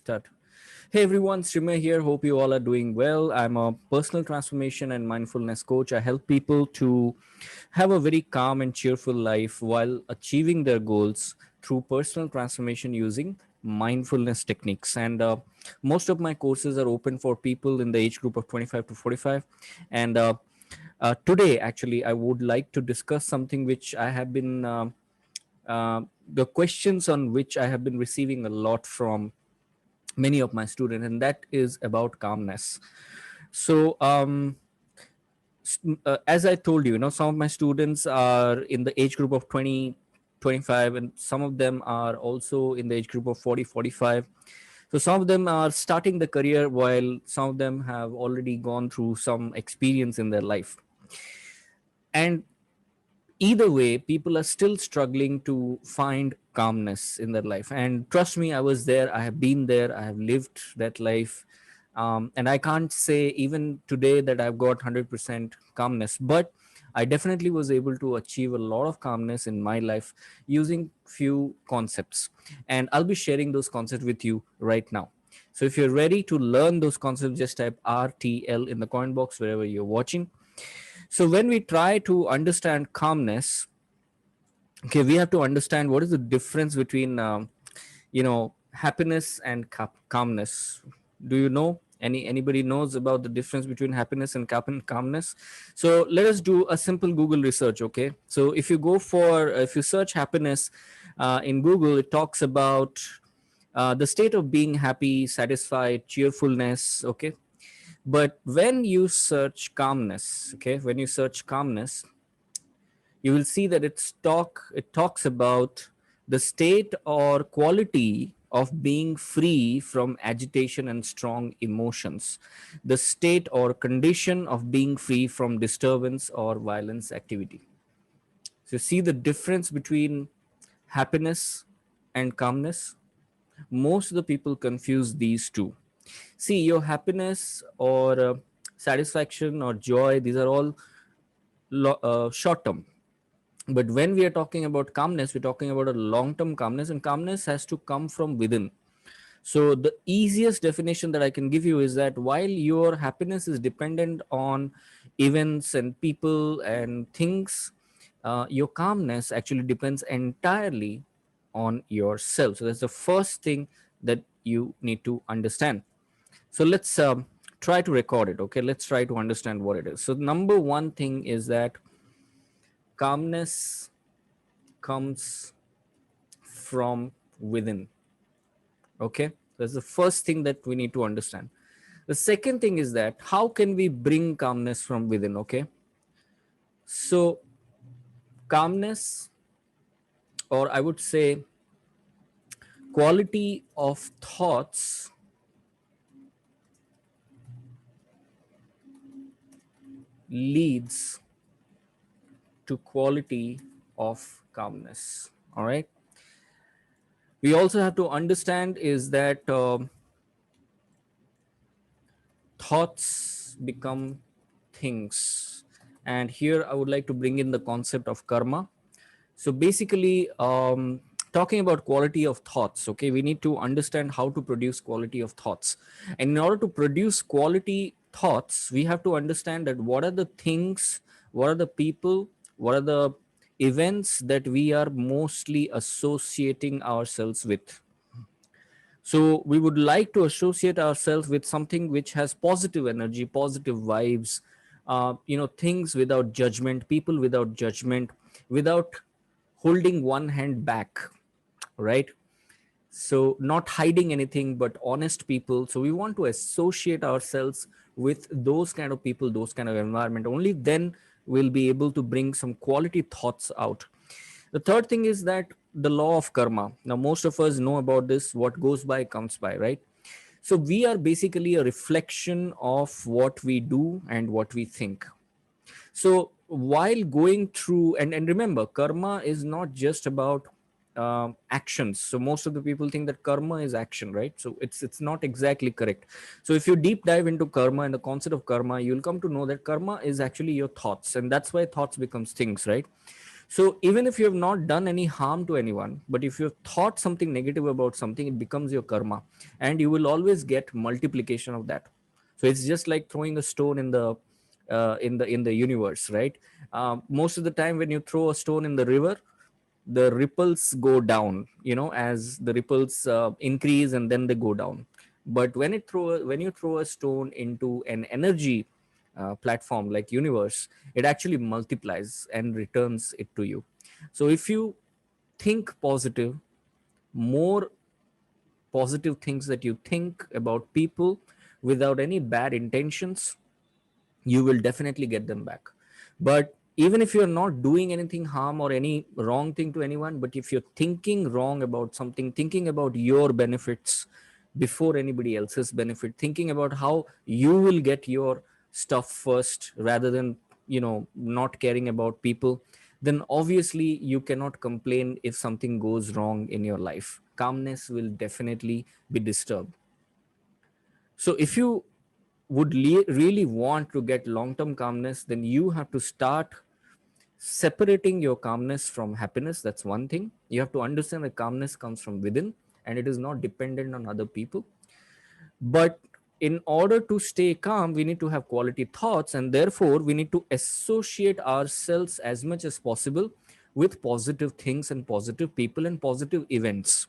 start. Hey everyone, Srimaya here. Hope you all are doing well. I'm a personal transformation and mindfulness coach. I help people to have a very calm and cheerful life while achieving their goals through personal transformation using mindfulness techniques. And most of my courses are open for people in the age group of 25 to 45. And today, actually, I would like to discuss something which I have been. The questions on which I have been receiving a lot from many of my students, and that is about calmness. So, as I told you, some of my students are in the age group of 20, 25, and some of them are also in the age group of 40, 45. So, some of them are starting the career while some of them have already gone through some experience in their life. And either way, people are still struggling to find calmness in their life. And trust me, I was there, I have been there, I have lived that life. And I can't say even today that I've got 100% calmness, but I definitely was able to achieve a lot of calmness in my life using few concepts. And I'll be sharing those concepts with you right now. So if you're ready to learn those concepts, just type RTL in the comment box wherever you're watching. So when we try to understand calmness, okay, we have to understand what is the difference between happiness and calmness. Do you know anybody knows about the difference between happiness and calmness? So let us do a simple Google research. Okay, so if you search happiness in Google, it talks about the state of being happy, satisfied, cheerfulness. Okay, but when you search calmness, you will see that it talks about the state or quality of being free from agitation and strong emotions, the state or condition of being free from disturbance or violence activity. So see the difference between happiness and calmness. Most of the people confuse these two. See, your happiness or satisfaction or joy, these are all short term. But when we are talking about calmness, we're talking about a long term calmness, and calmness has to come from within. So the easiest definition that I can give you is that while your happiness is dependent on events and people and things, your calmness actually depends entirely on yourself. So that's the first thing that you need to understand. So let's try to record it. Okay, let's try to understand what it is. So number one thing is that calmness comes from within. Okay, that's the first thing that we need to understand. The second thing is that how can we bring calmness from within? Okay, so calmness, or I would say quality of thoughts, leads to quality of calmness. All right, we also have to understand is that thoughts become things. And here I would like to bring in the concept of karma. So basically, talking about quality of thoughts, okay, we need to understand how to produce quality of thoughts. And in order to produce quality thoughts, we have to understand that what are the things, what are the people, what are the events that we are mostly associating ourselves with. So we would like to associate ourselves with something which has positive energy, positive vibes, things without judgment, people without judgment, without holding one hand back, right? So not hiding anything, but honest people. So we want to associate ourselves with those kind of people, those kind of environment. Only then we'll be able to bring some quality thoughts out. The third thing is that the law of karma. Now, most of us know about this. What goes by comes by, right? So we are basically a reflection of what we do and what we think. So while going through, and remember, karma is not just about actions. So most of the people think that karma is action, right? So it's not exactly correct. So if you deep dive into karma and the concept of karma, you'll come to know that karma is actually your thoughts, and that's why thoughts becomes things, right? So even if you have not done any harm to anyone, but if you have thought something negative about something, it becomes your karma, and you will always get multiplication of that. So it's just like throwing a stone in the universe, right? Most of the time, when you throw a stone in the river, the ripples go down, as the ripples increase and then they go down. But when you throw a stone into an energy platform like universe, it actually multiplies and returns it to you. So if you think positive, more positive things that you think about people without any bad intentions, you will definitely get them back. But even if you're not doing anything harm or any wrong thing to anyone, but if you're thinking wrong about something, thinking about your benefits before anybody else's benefit, thinking about how you will get your stuff first rather than not caring about people, then obviously you cannot complain if something goes wrong in your life. Calmness will definitely be disturbed. So if you would really want to get long term calmness, then you have to start separating your calmness from happiness. That's one thing. You have to understand that calmness comes from within and it is not dependent on other people. But in order to stay calm, we need to have quality thoughts, and therefore we need to associate ourselves as much as possible with positive things and positive people and positive events.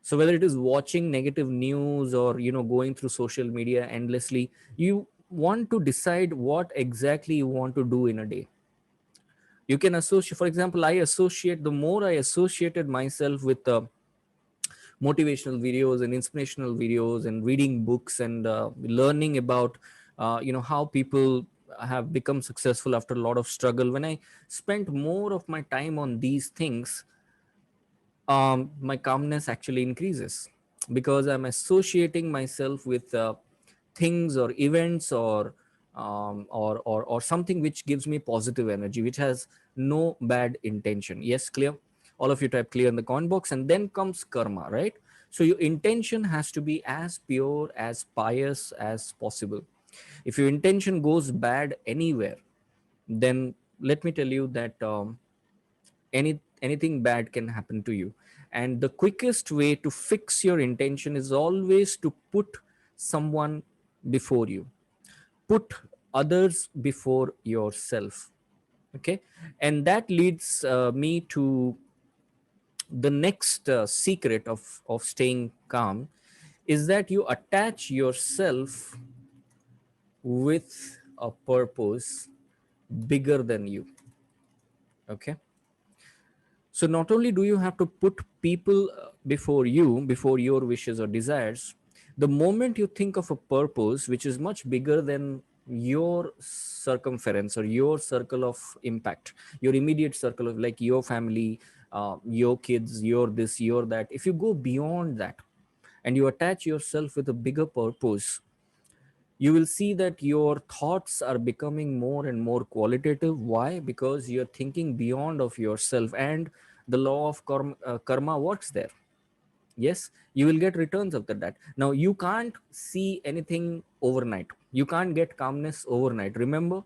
So whether it is watching negative news or going through social media endlessly, you want to decide what exactly you want to do in a day. You can associate, for example, the more I associated myself with motivational videos and inspirational videos and reading books and learning about how people have become successful after a lot of struggle, when I spent more of my time on these things, my calmness actually increases, because I'm associating myself with things or events or something which gives me positive energy, which has no bad intention. Yes, clear? All of you type clear in the comment box, and then comes karma, right? So your intention has to be as pure, as pious as possible. If your intention goes bad anywhere, then let me tell you that anything bad can happen to you. And the quickest way to fix your intention is always to put someone before you, put others before yourself. Okay. And that leads me to the next secret of staying calm, is that you attach yourself with a purpose bigger than you. Okay. So not only do you have to put people before you, before your wishes or desires, the moment you think of a purpose which is much bigger than your circumference or your circle of impact, your immediate circle of, like, your family, your kids, your this, your that, if you go beyond that and you attach yourself with a bigger purpose, you will see that your thoughts are becoming more and more qualitative. Why? Because you're thinking beyond of yourself, and the law of karma works there. Yes, you will get returns after that. Now, you can't see anything overnight, you can't get calmness overnight. Remember,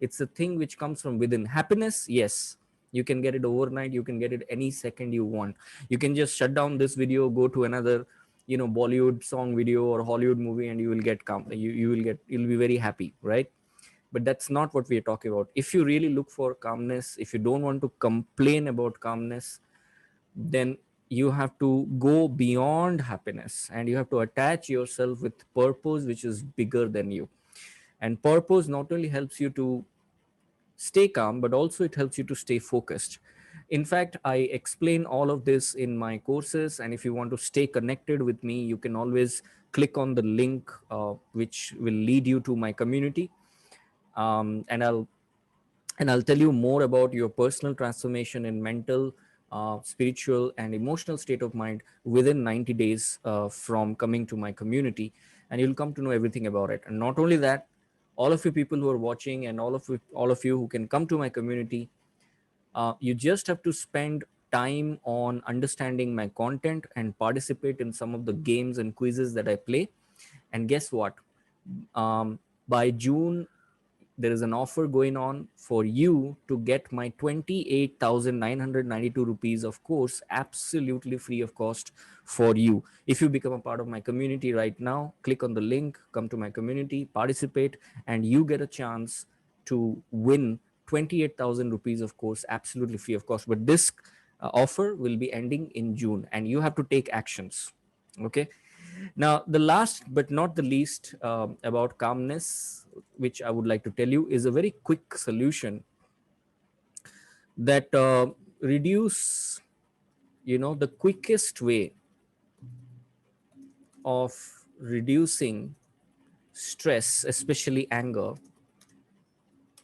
it's a thing which comes from within. Happiness, yes, you can get it overnight, you can get it any second you want. You can just shut down this video, go to another Bollywood song video or Hollywood movie, and you will get calm. You'll be very happy, right? But that's not what we're talking about. If you really look for calmness, if you don't want to complain about calmness, then you have to go beyond happiness and you have to attach yourself with purpose which is bigger than you. And purpose not only helps you to stay calm, but also it helps you to stay focused. In fact, I explain all of this in my courses, and if you want to stay connected with me, you can always click on the link which will lead you to my community. And I'll tell you more about your personal transformation in mental, spiritual, and emotional state of mind within 90 days from coming to my community, and you'll come to know everything about it. And not only that, all of you people who are watching and all of you who can come to my community, you just have to spend time on understanding my content and participate in some of the games and quizzes that I play. And guess what? By June there is an offer going on for you to get my 28,992 rupees of course absolutely free of cost for you. If you become a part of my community right now, click on the link, come to my community, participate, and you get a chance to win 28,000 rupees of course absolutely free of cost. But this offer will be ending in June and you have to take actions. Okay. Now, the last but not the least about calmness, which I would like to tell you, is a very quick solution that reduce, the quickest way of reducing stress, especially anger,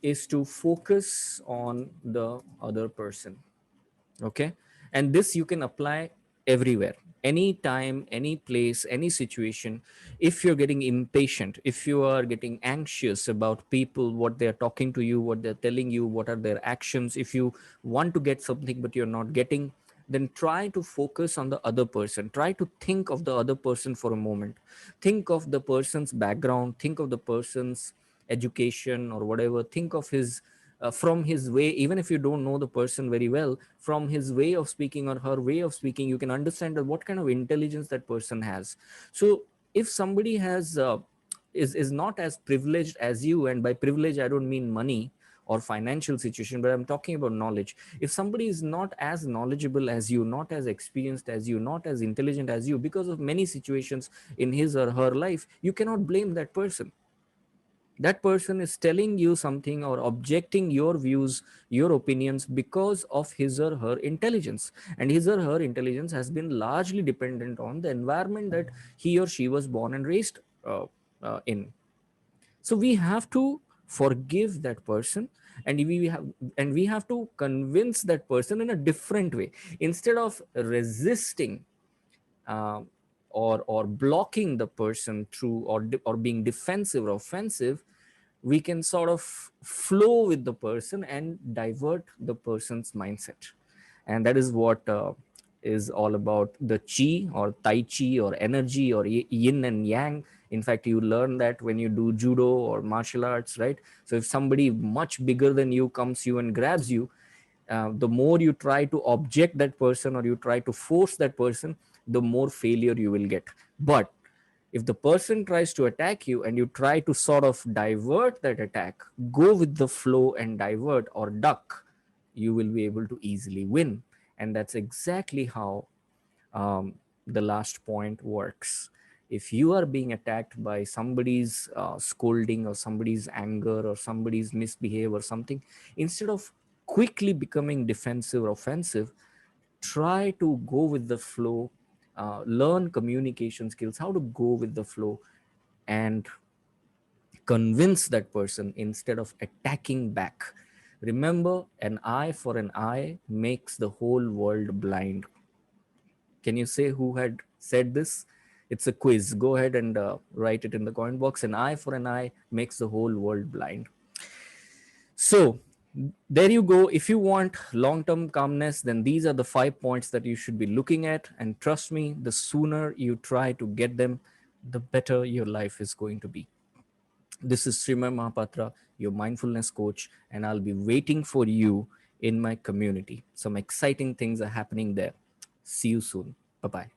is to focus on the other person. Okay. And this you can apply everywhere, anytime, any place, any situation. If you're getting impatient, if you are getting anxious about people, what they're talking to you, what they're telling you, what are their actions, if you want to get something but you're not getting, then try to focus on the other person. Try to think of the other person for a moment. Think of the person's background, think of the person's education or whatever. Think of his from his way, even if you don't know the person very well, from his way of speaking or her way of speaking, you can understand that what kind of intelligence that person has. So if somebody is not as privileged as you, and by privilege I don't mean money or financial situation, but I'm talking about knowledge. If somebody is not as knowledgeable as you, not as experienced as you, not as intelligent as you, because of many situations in his or her life, you cannot blame that person. That person is telling you something or objecting your views, your opinions, because of his or her intelligence. And his or her intelligence has been largely dependent on the environment that he or she was born and raised in. So we have to forgive that person, and we have to convince that person in a different way. Instead of resisting uh, or blocking the person through, or being defensive or offensive, we can sort of flow with the person and divert the person's mindset. And that is what is all about the chi or tai chi or energy or yin and yang. In fact, you learn that when you do judo or martial arts, right? So if somebody much bigger than you comes you and grabs you, the more you try to object that person or you try to force that person, the more failure you will get. But if the person tries to attack you and you try to sort of divert that attack, go with the flow and divert or duck, you will be able to easily win. And that's exactly how the last point works. If you are being attacked by somebody's scolding or somebody's anger or somebody's misbehavior or something, instead of quickly becoming defensive or offensive, try to go with the flow. Learn communication skills, how to go with the flow, and convince that person instead of attacking back. Remember, an eye for an eye makes the whole world blind. Can you say who had said this? It's a quiz. Go ahead and write it in the comment box. An eye for an eye makes the whole world blind. So there you go. If you want long-term calmness, then these are the 5 points that you should be looking at. And trust me, the sooner you try to get them, the better your life is going to be. This is Srimaya Mahapatra, your mindfulness coach, and I'll be waiting for you in my community. Some exciting things are happening there. See you soon. Bye-bye.